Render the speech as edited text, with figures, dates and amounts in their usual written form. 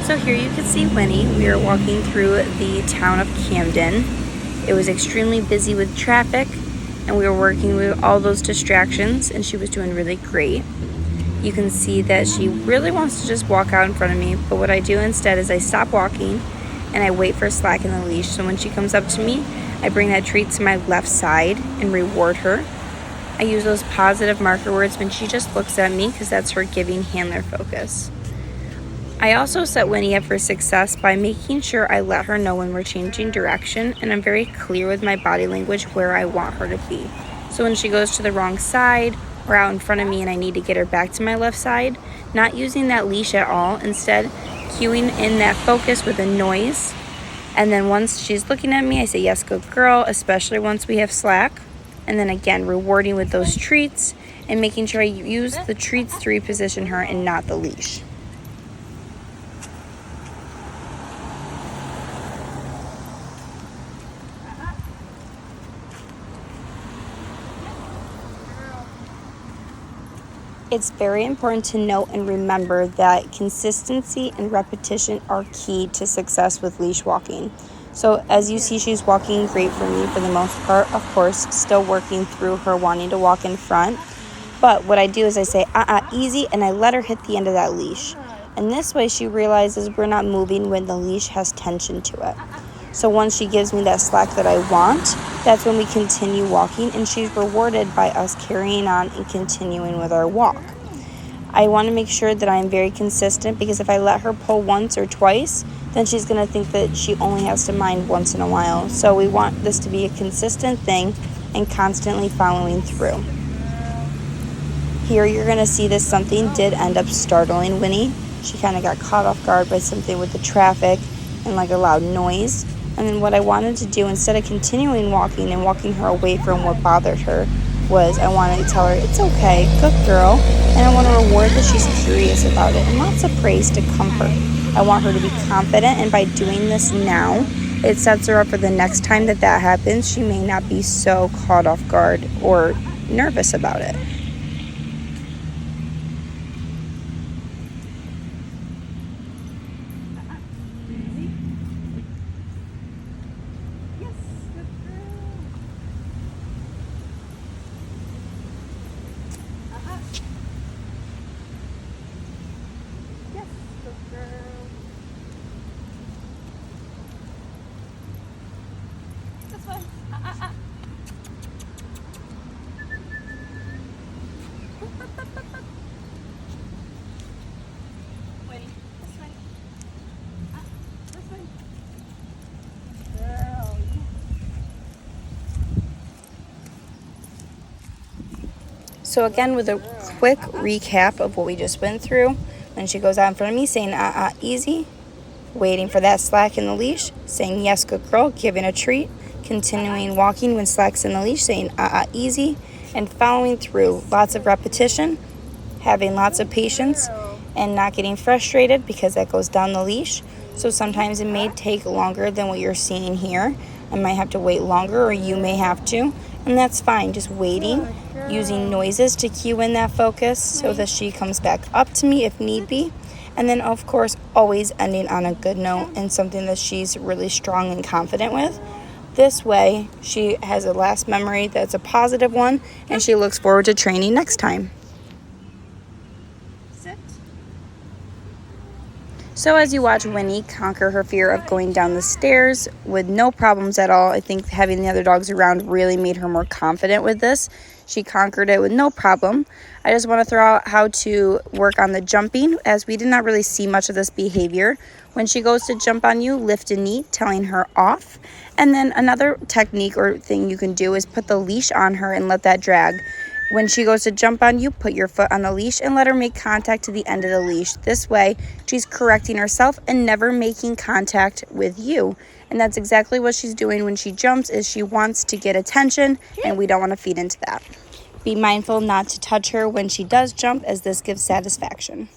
So here you can see Winnie. We are walking through the town of Camden. It was extremely busy with traffic, and we were working with all those distractions, and she was doing really great. You can see that she really wants to just walk out in front of me, but what I do instead is I stop walking and I wait for slack in the leash. So when she comes up to me, I bring that treat to my left side and reward her. I use those positive marker words when she just looks at me because that's her giving handler focus. I also set Winnie up for success by making sure I let her know when we're changing direction, and I'm very clear with my body language where I want her to be. So when she goes to the wrong side or out in front of me and I need to get her back to my left side, not using that leash at all, instead cueing in that focus with a noise. And then once she's looking at me, I say, yes, good girl, especially once we have slack. And then again, rewarding with those treats and making sure I use the treats to reposition her and not the leash. It's very important to note and remember that consistency and repetition are key to success with leash walking. So as you see, she's walking great for me for the most part. Of course, still working through her wanting to walk in front. But what I do is I say, easy, and I let her hit the end of that leash. And this way she realizes we're not moving when the leash has tension to it. So once she gives me that slack that I want, that's when we continue walking, and she's rewarded by us carrying on and continuing with our walk. I want to make sure that I'm very consistent, because if I let her pull once or twice, then she's going to think that she only has to mind once in a while. So we want this to be a consistent thing and constantly following through. Here you're going to see that something did end up startling Winnie. She kind of got caught off guard by something with the traffic and like a loud noise. And then what I wanted to do, instead of continuing walking and walking her away from what bothered her, was I wanted to tell her, it's okay, good girl. And I want to reward that she's curious about it, and lots of praise to comfort. I want her to be confident, and by doing this now, it sets her up for the next time that happens. She may not be so caught off guard or nervous about it. So again, with a quick recap of what we just went through, when she goes out in front of me saying, easy, waiting for that slack in the leash, saying, yes, good girl, giving a treat, continuing walking when slack's in the leash, saying, easy, and following through. Lots of repetition, having lots of patience, and not getting frustrated because that goes down the leash. So sometimes it may take longer than what you're seeing here. I might have to wait longer, or you may have to, and that's fine. Just waiting, using noises to cue in that focus so that she comes back up to me if need be. And then, of course, always ending on a good note and something that she's really strong and confident with. This way, she has a last memory that's a positive one, and she looks forward to training next time. So as you watch Winnie conquer her fear of going down the stairs with no problems at all, I think having the other dogs around really made her more confident with this. She conquered it with no problem. I just want to throw out how to work on the jumping, as we did not really see much of this behavior. When she goes to jump on you, lift a knee, telling her off. And then another technique or thing you can do is put the leash on her and let that drag. When she goes to jump on you, put your foot on the leash and let her make contact to the end of the leash. This way, she's correcting herself and never making contact with you. And that's exactly what she's doing when she jumps, is she wants to get attention, and we don't want to feed into that. Be mindful not to touch her when she does jump, as this gives satisfaction.